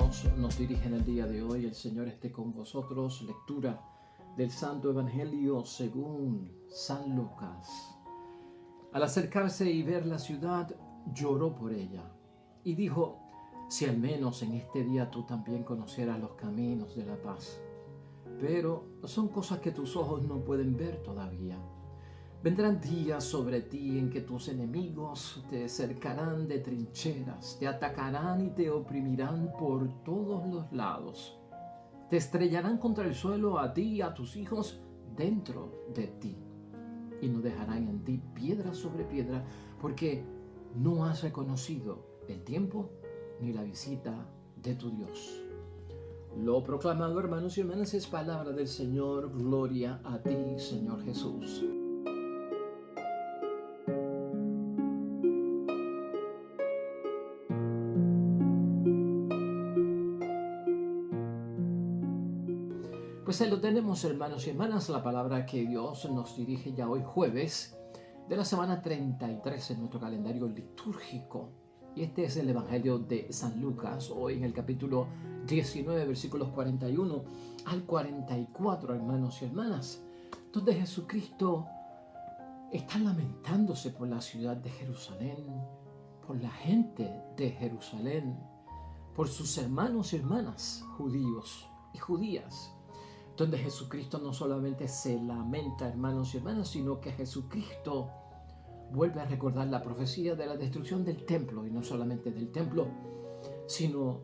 Dios nos dirige en el día de hoy. El Señor esté con vosotros. Lectura del Santo Evangelio según San Lucas. Al acercarse y ver la ciudad, lloró por ella y dijo: si al menos en este día tú también conocieras los caminos de la paz. Pero son cosas que tus ojos no pueden ver todavía. Vendrán días sobre ti en que tus enemigos te cercarán de trincheras, te atacarán y te oprimirán por todos los lados. Te estrellarán contra el suelo a ti y a tus hijos dentro de ti. Y no dejarán en ti piedra sobre piedra, porque no has reconocido el tiempo ni la visita de tu Dios. Lo proclamado, hermanos y hermanas, es palabra del Señor. Gloria a ti, Señor Jesús. Pues ahí lo tenemos, hermanos y hermanas, la palabra que Dios nos dirige ya hoy jueves de la semana 33 en nuestro calendario litúrgico. Y este es el Evangelio de San Lucas, hoy en el capítulo 19, versículos 41 al 44, hermanos y hermanas, donde Jesucristo está lamentándose por la ciudad de Jerusalén, por la gente de Jerusalén, por sus hermanos y hermanas judíos y judías, donde Jesucristo no solamente se lamenta, hermanos y hermanas, sino que Jesucristo vuelve a recordar la profecía de la destrucción del templo, y no solamente del templo, sino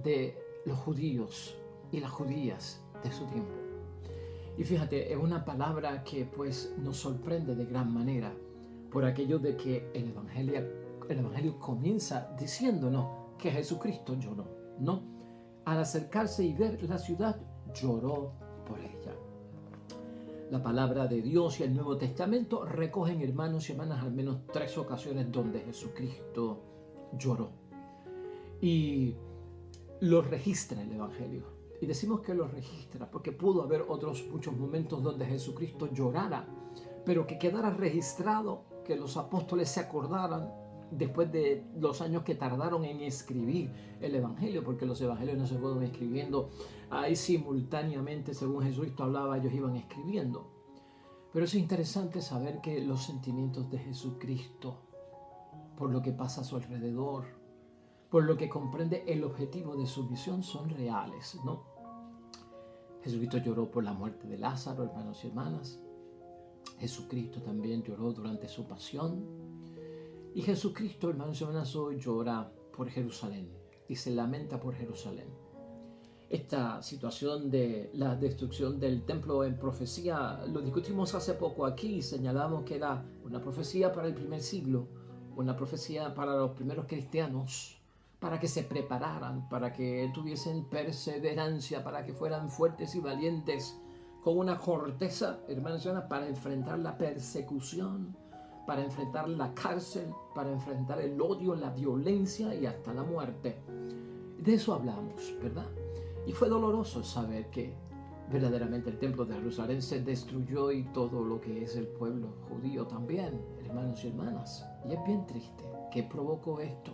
de los judíos y las judías de su tiempo. Y fíjate, es una palabra que pues nos sorprende de gran manera, por aquello de que el Evangelio comienza diciéndonos que Jesucristo lloró, ¿no? Al acercarse y ver la ciudad, lloró por ella. La palabra de Dios y el Nuevo Testamento recogen, hermanos y hermanas, al menos 3 ocasiones donde Jesucristo lloró. Y lo registra el Evangelio. Y decimos que lo registra porque pudo haber otros muchos momentos donde Jesucristo llorara, pero que quedara registrado, que los apóstoles se acordaran después de los años que tardaron en escribir el Evangelio, porque los Evangelios no se fueron escribiendo ahí simultáneamente. Según Jesucristo hablaba, ellos iban escribiendo. Pero es interesante saber que los sentimientos de Jesucristo, por lo que pasa a su alrededor, por lo que comprende el objetivo de su misión, son reales, ¿no? Jesucristo lloró por la muerte de Lázaro, hermanos y hermanas. Jesucristo también lloró durante su pasión. Y Jesucristo, hermanos y hermanas, hoy llora por Jerusalén y se lamenta por Jerusalén. Esta situación de la destrucción del templo en profecía lo discutimos hace poco aquí. Señalamos que era una profecía para el primer siglo, una profecía para los primeros cristianos, para que se prepararan, para que tuviesen perseverancia, para que fueran fuertes y valientes, con una corteza, hermanos y hermanas, para enfrentar la persecución, para enfrentar la cárcel, para enfrentar el odio, la violencia y hasta la muerte. De eso hablamos, ¿verdad? Y fue doloroso saber que verdaderamente el templo de Jerusalén se destruyó y todo lo que es el pueblo judío también, hermanos y hermanas. Y es bien triste. ¿Qué provocó esto?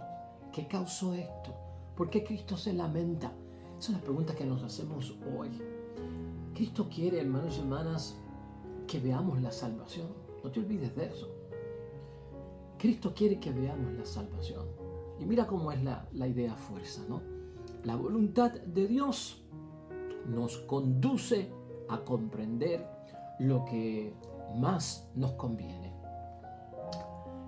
¿Qué causó esto? ¿Por qué Cristo se lamenta? Esa es la pregunta que nos hacemos hoy. Cristo quiere, hermanos y hermanas, que veamos la salvación. No te olvides de eso. Cristo quiere que veamos la salvación. Y mira cómo es la idea fuerza, ¿no? La voluntad de Dios nos conduce a comprender lo que más nos conviene.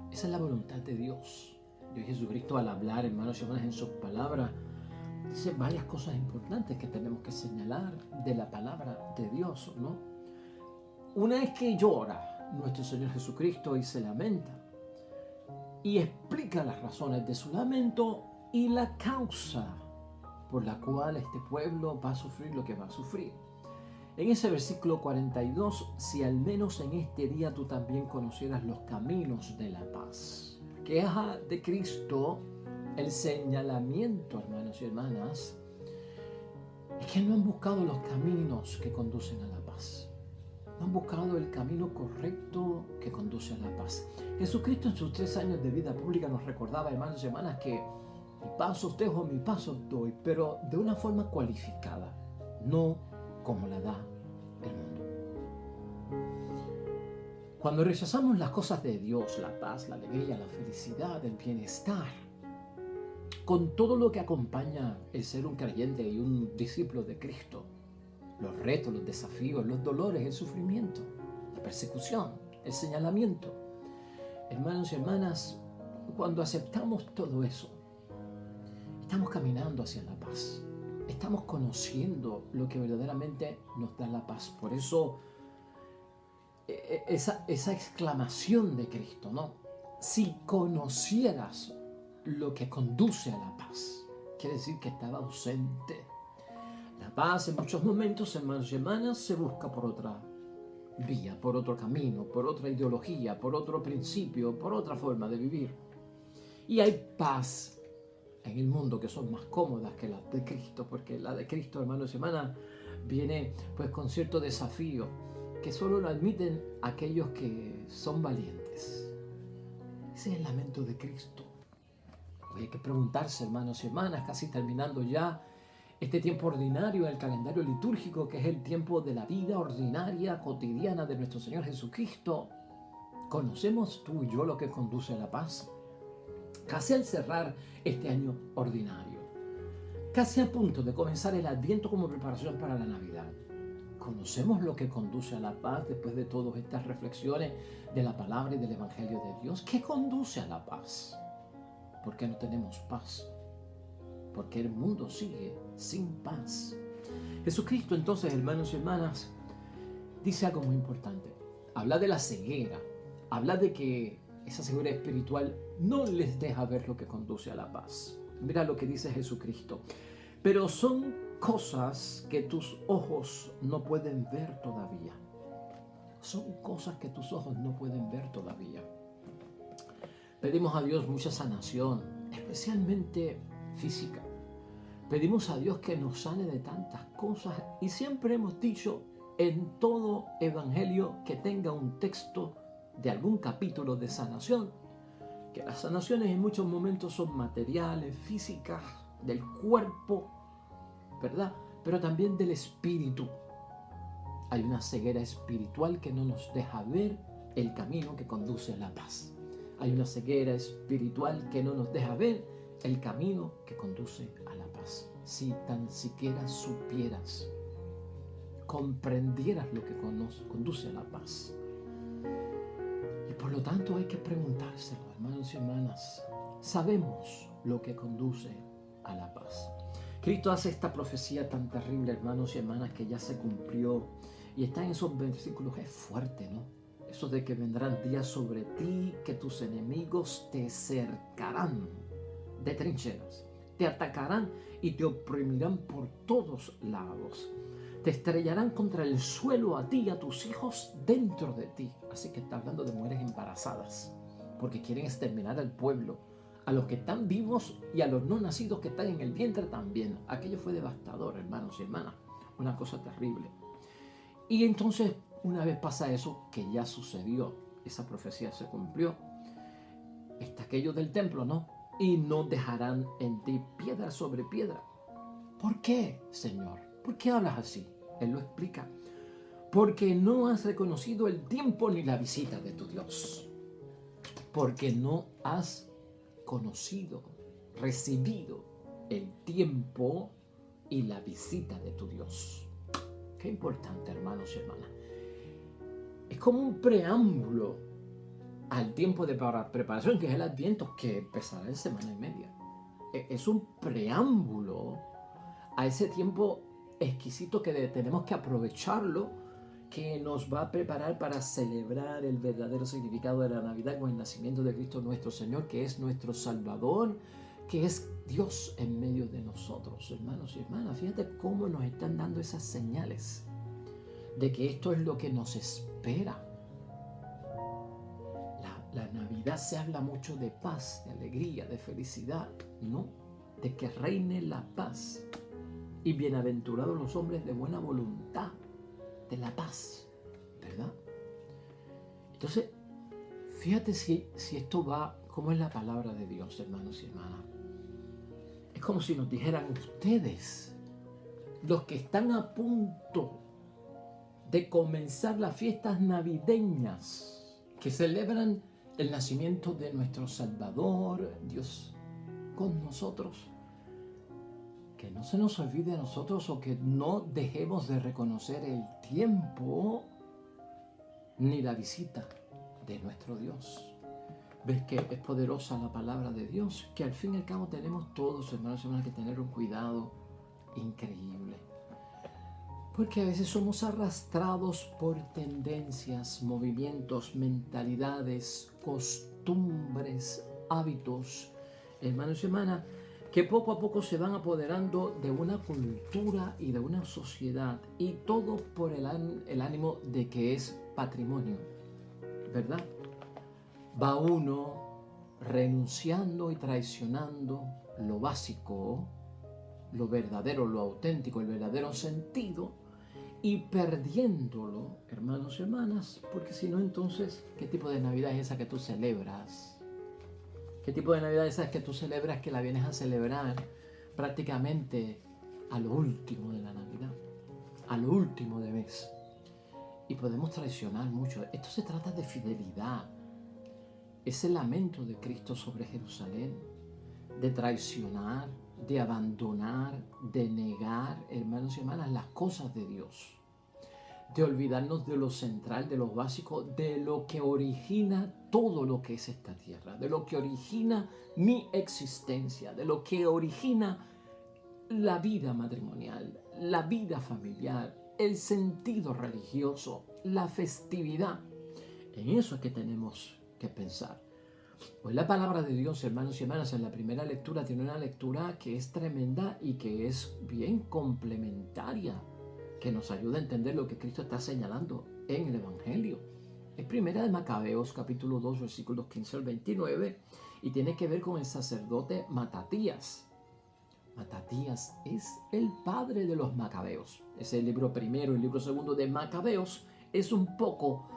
Esa es la voluntad de Dios. Y Jesucristo, al hablar, hermanos y hermanas, en sus palabras, dice varias cosas importantes que tenemos que señalar de la palabra de Dios, ¿no? Una es que llora nuestro Señor Jesucristo y se lamenta, y explica las razones de su lamento y la causa por la cual este pueblo va a sufrir lo que va a sufrir. En ese versículo 42, si al menos en este día tú también conocieras los caminos de la paz. Queja de Cristo, el señalamiento, hermanos y hermanas, es que no han buscado los caminos que conducen a la paz. No han buscado el camino correcto que conduce a la paz. Jesucristo en sus 3 años de vida pública nos recordaba, hermanos y hermanas, que Mi paz os dejo, mi paz os doy, pero de una forma cualificada, no como la da el mundo. Cuando rechazamos las cosas de Dios, la paz, la alegría, la felicidad, el bienestar, con todo lo que acompaña el ser un creyente y un discípulo de Cristo, los retos, los desafíos, los dolores, el sufrimiento, la persecución, el señalamiento. Hermanos y hermanas, cuando aceptamos todo eso, estamos caminando hacia la paz. Estamos conociendo lo que verdaderamente nos da la paz. Por eso, esa exclamación de Cristo, ¿no? Si conocieras lo que conduce a la paz, quiere decir que estaba ausente. La paz en muchos momentos, hermanos y hermanas, se busca por otra vía, por otro camino, por otra ideología, por otro principio, por otra forma de vivir. Y hay paz en el mundo que son más cómodas que las de Cristo, porque la de Cristo, hermanos y hermanas, viene pues con cierto desafío que solo lo admiten aquellos que son valientes. Ese es el lamento de Cristo. Hoy hay que preguntarse, hermanos y hermanas, casi terminando ya este tiempo ordinario, el calendario litúrgico, que es el tiempo de la vida ordinaria, cotidiana de nuestro Señor Jesucristo. ¿Conocemos tú y yo lo que conduce a la paz? Casi al cerrar este año ordinario, casi a punto de comenzar el Adviento como preparación para la Navidad, ¿conocemos lo que conduce a la paz después de todas estas reflexiones de la palabra y del Evangelio de Dios? ¿Qué conduce a la paz? ¿Por qué no tenemos paz? Porque el mundo sigue sin paz. Jesucristo, entonces, hermanos y hermanas, dice algo muy importante. Habla de la ceguera, habla de que esa ceguera espiritual no les deja ver lo que conduce a la paz. Mira lo que dice Jesucristo. Pero son cosas que tus ojos no pueden ver todavía. Son cosas que tus ojos no pueden ver todavía. Pedimos a Dios mucha sanación, especialmente física. Pedimos a Dios que nos sane de tantas cosas y siempre hemos dicho en todo evangelio que tenga un texto de algún capítulo de sanación, que las sanaciones en muchos momentos son materiales, físicas, del cuerpo, ¿verdad? Pero también del espíritu. Hay una ceguera espiritual que no nos deja ver el camino que conduce a la paz. Hay una ceguera espiritual que no nos deja ver el camino que conduce a la paz. Si tan siquiera supieras, comprendieras lo que conduce a la paz. Y por lo tanto hay que preguntárselo, hermanos y hermanas. Sabemos lo que conduce a la paz. Cristo hace esta profecía tan terrible, hermanos y hermanas, que ya se cumplió. Y está en esos versículos, es fuerte, ¿no? Eso de que vendrán días sobre ti, que tus enemigos te cercarán de trincheras, te atacarán y te oprimirán por todos lados. Te estrellarán contra el suelo a ti y a tus hijos dentro de ti. Así que está hablando de mujeres embarazadas, porque quieren exterminar al pueblo, a los que están vivos y a los no nacidos que están en el vientre también. Aquello fue devastador, hermanos y hermanas, una cosa terrible. Y entonces, una vez pasa eso, que ya sucedió, esa profecía se cumplió, está aquello del templo, ¿no? Y no dejarán en ti piedra sobre piedra. ¿Por qué, Señor? ¿Por qué hablas así? Él lo explica. Porque no has reconocido el tiempo ni la visita de tu Dios. Porque no has conocido, recibido el tiempo y la visita de tu Dios. Qué importante, hermanos y hermanas. Es como un preámbulo al tiempo de preparación, que es el Adviento, que empezará en semana y media. Es un preámbulo a ese tiempo exquisito que tenemos que aprovecharlo, que nos va a preparar para celebrar el verdadero significado de la Navidad con el nacimiento de Cristo nuestro Señor, que es nuestro Salvador, que es Dios en medio de nosotros. Hermanos y hermanas, fíjate cómo nos están dando esas señales de que esto es lo que nos espera. La Navidad se habla mucho de paz, de alegría, de felicidad, ¿no? De que reine la paz. Y bienaventurados los hombres de buena voluntad, de la paz, ¿verdad? Entonces, fíjate si esto va, cómo es la palabra de Dios, hermanos y hermanas. como si nos dijeran ustedes, los que están a punto de comenzar las fiestas navideñas que celebran el nacimiento de nuestro Salvador, Dios con nosotros, que no se nos olvide a nosotros o que no dejemos de reconocer el tiempo ni la visita de nuestro Dios. ¿Ves que es poderosa la palabra de Dios? Que al fin y al cabo tenemos todos, hermanos y hermanas, que tener un cuidado increíble. Porque a veces somos arrastrados por tendencias, movimientos, mentalidades, costumbres, hábitos, hermanos y hermanas, que poco a poco se van apoderando de una cultura y de una sociedad, y todo por el ánimo de que es patrimonio, ¿verdad? Va uno renunciando y traicionando lo básico, lo verdadero, lo auténtico, el verdadero sentido, y perdiéndolo, hermanos y hermanas, porque si no, entonces, ¿qué tipo de Navidad es esa que tú celebras? ¿Qué tipo de Navidad es esa que tú celebras, que la vienes a celebrar prácticamente a lo último de la Navidad, a lo último de mes? Y podemos traicionar mucho. Esto se trata de fidelidad. Es el lamento de Cristo sobre Jerusalén, de traicionar, de abandonar, de negar, hermanos y hermanas, las cosas de Dios, de olvidarnos de lo central, de lo básico, de lo que origina todo lo que es esta tierra, de lo que origina mi existencia, de lo que origina la vida matrimonial, la vida familiar, el sentido religioso, la festividad. En eso es que tenemos que pensar. Pues la palabra de Dios, hermanos y hermanas, en la primera lectura tiene una lectura que es tremenda y que es bien complementaria, que nos ayuda a entender lo que Cristo está señalando en el Evangelio. Es primera de Macabeos, capítulo 2, versículos 15 al 29, y tiene que ver con el sacerdote Matatías. Matatías es el padre de los Macabeos. Es el libro primero y el libro segundo de Macabeos. Es un poco,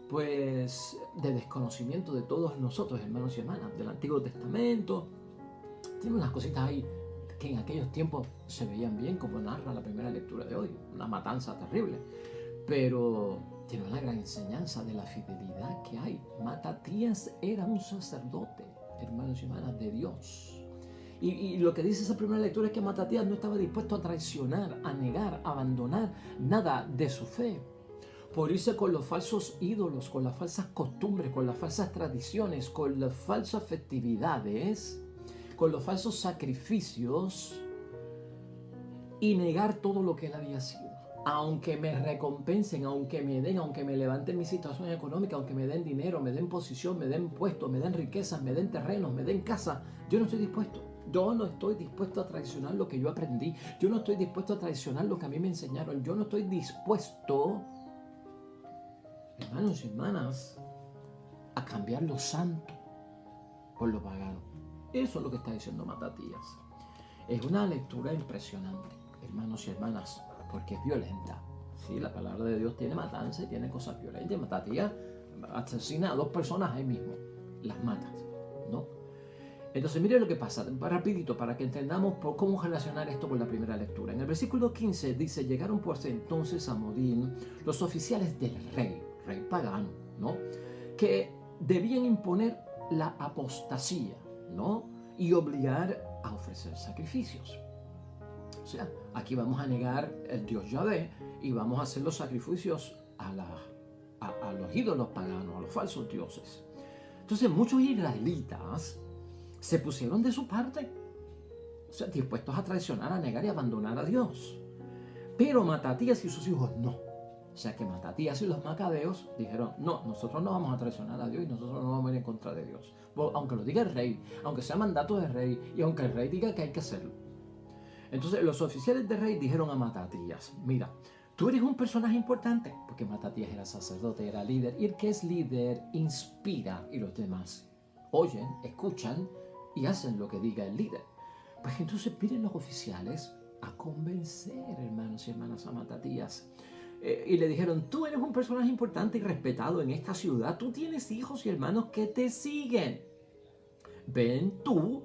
pues, de desconocimiento de todos nosotros, hermanos y hermanas, del Antiguo Testamento. Tiene unas cositas ahí que en aquellos tiempos se veían bien, como narra la primera lectura de hoy, una matanza terrible, pero tiene una gran enseñanza de la fidelidad que hay. Matatías era un sacerdote, hermanos y hermanas, de Dios. Y lo que dice esa primera lectura es que Matatías no estaba dispuesto a traicionar, a negar, a abandonar nada de su fe, por irse con los falsos ídolos, con las falsas costumbres, con las falsas tradiciones, con las falsas festividades, con los falsos sacrificios, y negar todo lo que él había sido. Aunque me recompensen, aunque me den, aunque me levanten mi situación económica, aunque me den dinero, me den posición, me den puestos, me den riquezas, me den terrenos, me den casa, yo no estoy dispuesto. Yo no estoy dispuesto a traicionar lo que yo aprendí. Yo no estoy dispuesto a traicionar lo que a mí me enseñaron. Yo no estoy dispuesto, hermanos y hermanas, a cambiar lo santo por lo pagano. Eso es lo que está diciendo Matatías. Es una lectura impresionante, hermanos y hermanas, porque es violenta. Sí, la palabra de Dios tiene matanza y tiene cosas violentas. Matatías asesina a 2 personas ahí mismo, las mata, ¿no? Entonces, mire lo que pasa, rapidito, para que entendamos cómo relacionar esto con la primera lectura. En el versículo 15 dice: llegaron pues entonces a Modín los oficiales del rey pagano, ¿no?, que debían imponer la apostasía, ¿no?, y obligar a ofrecer sacrificios. O sea, aquí vamos a negar el Dios Yahvé y vamos a hacer los sacrificios a los ídolos paganos, a los falsos dioses. Entonces, muchos israelitas se pusieron de su parte, o sea, dispuestos a traicionar, a negar y abandonar a Dios. Pero Matatías y sus hijos no. O sea que Matatías y los macabeos dijeron: no, nosotros no vamos a traicionar a Dios y nosotros no vamos a ir en contra de Dios. Aunque lo diga el rey, aunque sea mandato del rey y aunque el rey diga que hay que hacerlo. Entonces los oficiales del rey dijeron a Matatías: mira, tú eres un personaje importante, porque Matatías era sacerdote, era líder, y el que es líder inspira, y los demás oyen, escuchan y hacen lo que diga el líder. Pues entonces piden los oficiales a convencer, hermanos y hermanas, a Matatías. Y le dijeron: tú eres un personaje importante y respetado en esta ciudad, tú tienes hijos y hermanos que te siguen. Ven tú,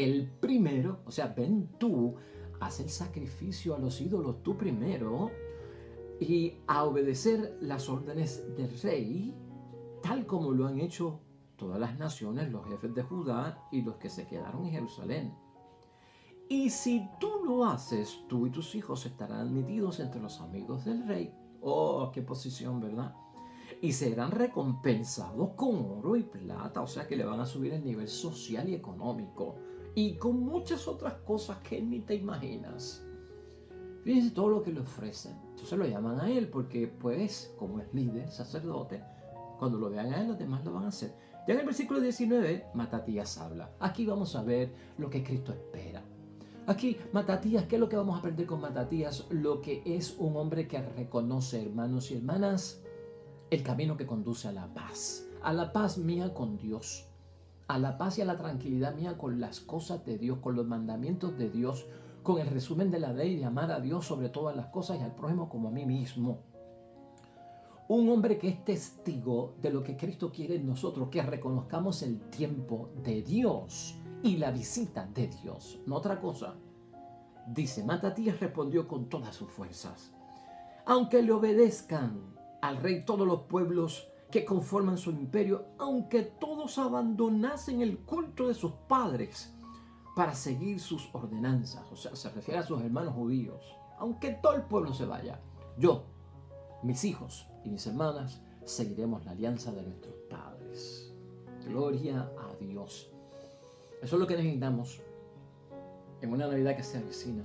el primero, o sea, ven tú, haz el sacrificio a los ídolos tú primero y a obedecer las órdenes del rey, tal como lo han hecho todas las naciones, los jefes de Judá y los que se quedaron en Jerusalén. Y si tú lo haces, tú y tus hijos estarán admitidos entre los amigos del rey. Oh, qué posición, ¿verdad? Y serán recompensados con oro y plata, o sea que le van a subir el nivel social y económico. Y con muchas otras cosas que ni te imaginas. Fíjense todo lo que le ofrecen. Entonces lo llaman a él porque, pues, como es líder, sacerdote, cuando lo vean a él, los demás lo van a hacer. Ya en el versículo 19, Matatías habla. Aquí vamos a ver lo que Cristo espera. Aquí, Matatías, ¿qué es lo que vamos a aprender con Matatías? Lo que es un hombre que reconoce, hermanos y hermanas, el camino que conduce a la paz mía con Dios, a la paz y a la tranquilidad mía con las cosas de Dios, con los mandamientos de Dios, con el resumen de la ley de amar a Dios sobre todas las cosas y al prójimo como a mí mismo. Un hombre que es testigo de lo que Cristo quiere en nosotros, que reconozcamos el tiempo de Dios y la visita de Dios, no otra cosa. Dice, Matatías respondió con todas sus fuerzas: aunque le obedezcan al rey todos los pueblos que conforman su imperio, aunque todos abandonasen el culto de sus padres para seguir sus ordenanzas, o sea, se refiere a sus hermanos judíos, aunque todo el pueblo se vaya, yo, mis hijos y mis hermanas seguiremos la alianza de nuestros padres. Gloria a Dios. Eso es lo que necesitamos en una Navidad que se avecina.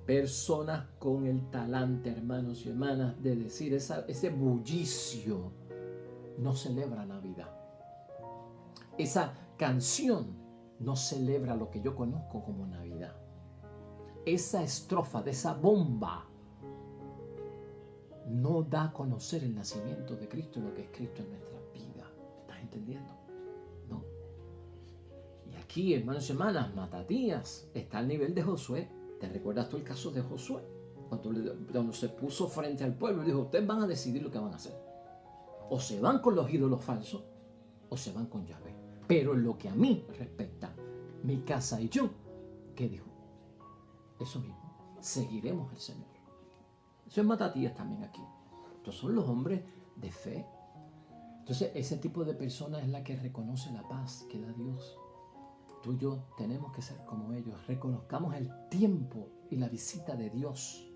Personas con el talante, hermanos y hermanas, de decir ese bullicio no celebra Navidad. Esa canción no celebra lo que yo conozco como Navidad. Esa estrofa de esa bomba no da a conocer el nacimiento de Cristo y lo que es Cristo en nuestra vida. ¿Estás entendiendo? ¿No? Y aquí, hermanos y hermanas, Matatías está al nivel de Josué. ¿Te recuerdas tú el caso de Josué? Cuando se puso frente al pueblo y dijo, ustedes van a decidir lo que van a hacer. O se van con los ídolos falsos, o se van con Yahvé. Pero en lo que a mí respecta, mi casa y yo, ¿qué dijo? Eso mismo, seguiremos al Señor. Eso es Matatías también aquí. Estos son los hombres de fe. Entonces, ese tipo de persona es la que reconoce la paz que da Dios. Tú y yo tenemos que ser como ellos. Reconozcamos el tiempo y la visita de Dios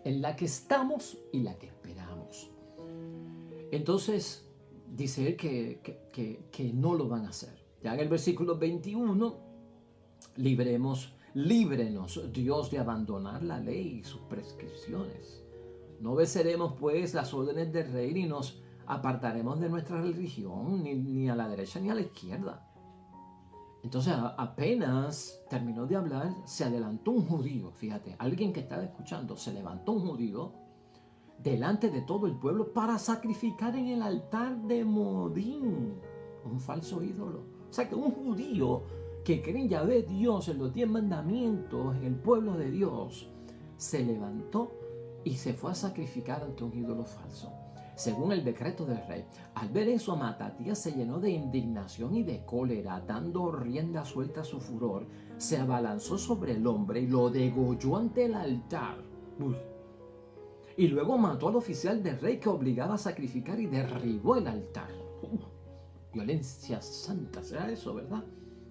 en la que estamos y la que esperamos. Entonces, dice él que no lo van a hacer. Ya en el versículo 21, líbrenos, Dios, de abandonar la ley y sus prescripciones. No obedeceremos, pues, las órdenes del rey, ni nos apartaremos de nuestra religión, ni a la derecha ni a la izquierda. Entonces, apenas terminó de hablar, se adelantó un judío, fíjate, alguien que estaba escuchando, se levantó un judío delante de todo el pueblo para sacrificar en el altar de Modín, un falso ídolo. O sea que un judío que cree en Yahvé Dios, en los 10 mandamientos, en el pueblo de Dios, se levantó y se fue a sacrificar ante un ídolo falso, según el decreto del rey. Al ver eso, Matatías se llenó de indignación y de cólera, dando rienda suelta a su furor, se abalanzó sobre el hombre y lo degolló ante el altar. Uy. Y luego mató al oficial del rey que obligaba a sacrificar y derribó el altar. Violencia santa, ¿será eso, verdad?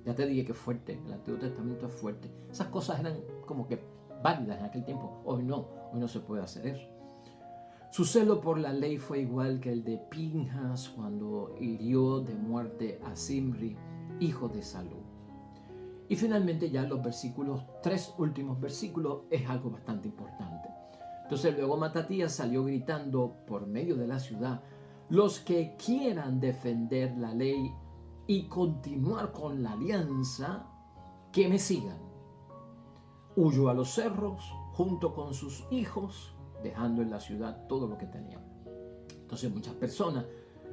Ya te dije que es fuerte, el Antiguo Testamento es fuerte. Esas cosas eran como que válidas en aquel tiempo. Hoy no se puede hacer eso. Su celo por la ley fue igual que el de Pinjas cuando hirió de muerte a Zimri, hijo de Salú. Y finalmente ya los versículos, 3 últimos versículos, es algo bastante importante. Entonces luego Matatías salió gritando por medio de la ciudad: los que quieran defender la ley y continuar con la alianza, que me sigan. Huyó a los cerros junto con sus hijos, dejando en la ciudad todo lo que tenían. Entonces muchas personas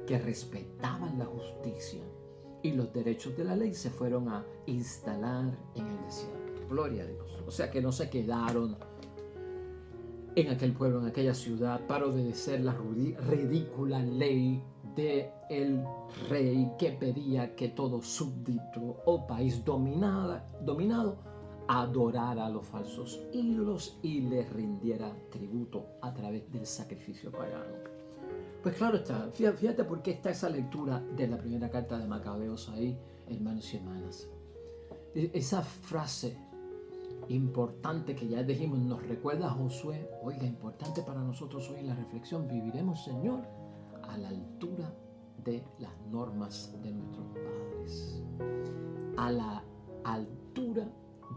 que respetaban la justicia y los derechos de la ley se fueron a instalar en el desierto. Gloria a Dios. O sea que no se quedaron en aquel pueblo, en aquella ciudad, para obedecer la ridícula ley del rey que pedía que todo súbdito o país dominado adorara a los falsos ídolos y les rindiera tributo a través del sacrificio pagano. Pues claro está, fíjate por qué está esa lectura de la primera carta de Macabeos ahí, hermanos y hermanas. Esa frase importante que ya dijimos nos recuerda a Josué. Oiga, importante para nosotros hoy la reflexión: viviremos, Señor, a la altura de las normas de nuestros padres, a la altura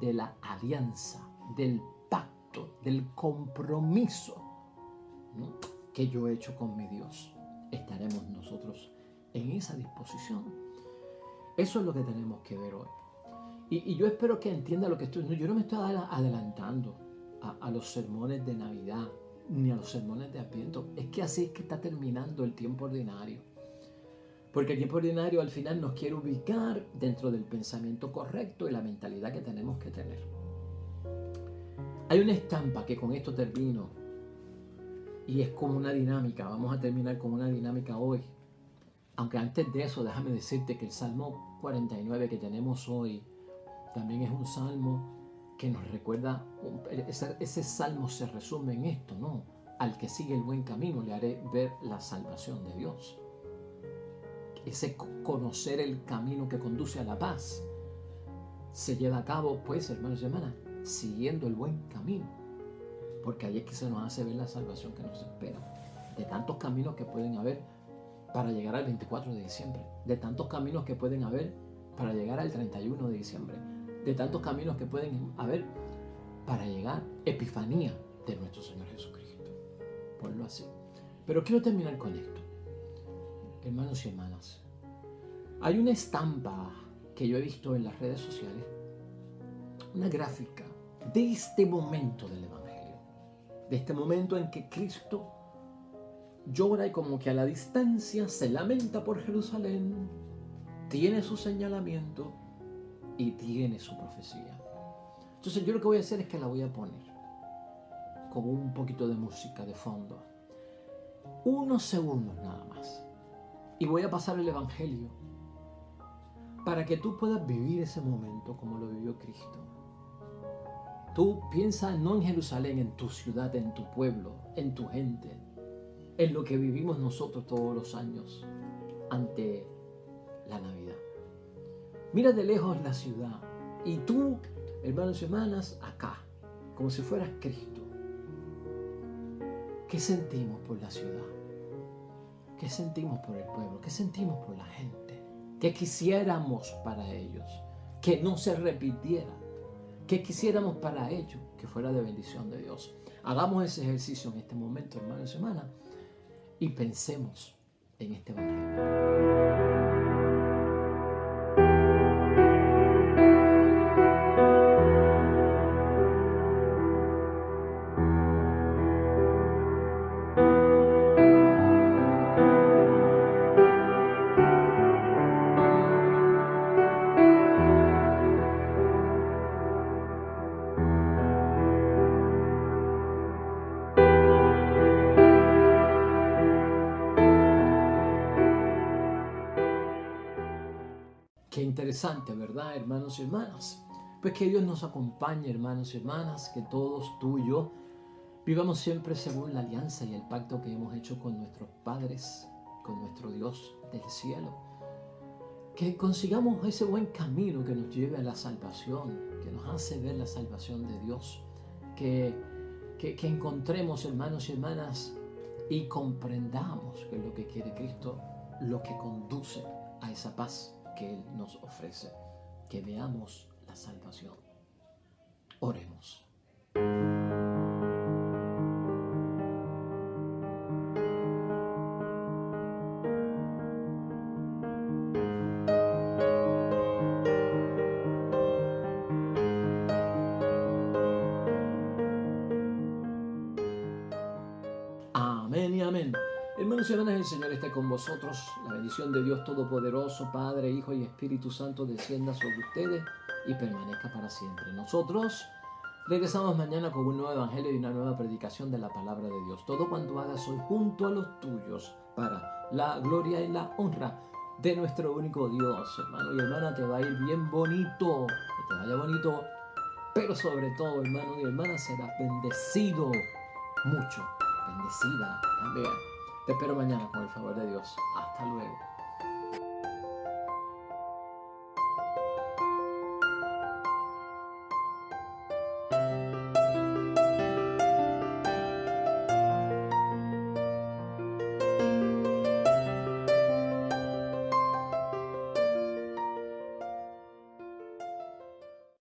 de la alianza, del pacto, del compromiso, ¿no?, que yo he hecho con mi Dios. Estaremos nosotros en esa disposición. Eso es lo que tenemos que ver hoy. Y yo espero que entienda lo que estoy diciendo. Yo no me estoy adelantando a los sermones de Navidad ni a los sermones de Adviento. Es que así es que está terminando el tiempo ordinario. Porque el tiempo ordinario al final nos quiere ubicar dentro del pensamiento correcto y la mentalidad que tenemos que tener. Hay una estampa que con esto termino y es como una dinámica. Vamos a terminar con una dinámica hoy. Aunque antes de eso, déjame decirte que el Salmo 49 que tenemos hoy también es un salmo que nos recuerda, ese salmo se resume en esto, ¿no? Al que sigue el buen camino le haré ver la salvación de Dios. Ese conocer el camino que conduce a la paz se lleva a cabo, pues, hermanos y hermanas, siguiendo el buen camino. Porque ahí es que se nos hace ver la salvación que nos espera. De tantos caminos que pueden haber para llegar al 24 de diciembre. De tantos caminos que pueden haber para llegar al 31 de diciembre. De tantos caminos que pueden haber para llegar a Epifanía de nuestro Señor Jesucristo. Ponlo así. Pero quiero terminar con esto. Hermanos y hermanas, hay una estampa que yo he visto en las redes sociales, una gráfica de este momento del Evangelio, de este momento en que Cristo llora y como que a la distancia se lamenta por Jerusalén, tiene su señalamiento y tiene su profecía. Entonces yo lo que voy a hacer es que la voy a poner con un poquito de música de fondo, unos segundos nada más, y voy a pasar el Evangelio para que tú puedas vivir ese momento como lo vivió Cristo. Tú piensa no en Jerusalén, en tu ciudad, en tu pueblo, en tu gente, en lo que vivimos nosotros todos los años ante la Navidad. Mira de lejos la ciudad y tú, hermanos y hermanas, acá, como si fueras Cristo. ¿Qué sentimos por la ciudad? ¿Qué sentimos por el pueblo? ¿Qué sentimos por la gente? ¿Qué quisiéramos para ellos? Que no se repitiera. ¿Qué quisiéramos para ellos? Que fuera de bendición de Dios. Hagamos ese ejercicio en este momento, hermanos y hermanas, y pensemos en este Evangelio. Qué interesante, ¿verdad, hermanos y hermanas? Pues que Dios nos acompañe, hermanos y hermanas, que todos tú y yo vivamos siempre según la alianza y el pacto que hemos hecho con nuestros padres, con nuestro Dios del cielo. Que consigamos ese buen camino que nos lleve a la salvación, que nos hace ver la salvación de Dios. Que encontremos, hermanos y hermanas, y comprendamos que es lo que quiere Cristo, lo que conduce a esa paz que Él nos ofrece, que veamos la salvación. Oremos. Amén y amén. Hermanos y hermanas, el Señor esté con vosotros. La bendición de Dios Todopoderoso, Padre, Hijo y Espíritu Santo descienda sobre ustedes y permanezca para siempre. Nosotros Regresamos mañana con un nuevo evangelio y una nueva predicación de la palabra de Dios. Todo cuanto hagas hoy junto a los tuyos para la gloria y la honra de nuestro único Dios. Hermano y hermana, te va a ir bien bonito, que te vaya bonito, pero sobre todo, hermano y hermana, serás bendecido mucho, bendecida también. Te espero mañana con el favor de Dios. Hasta luego.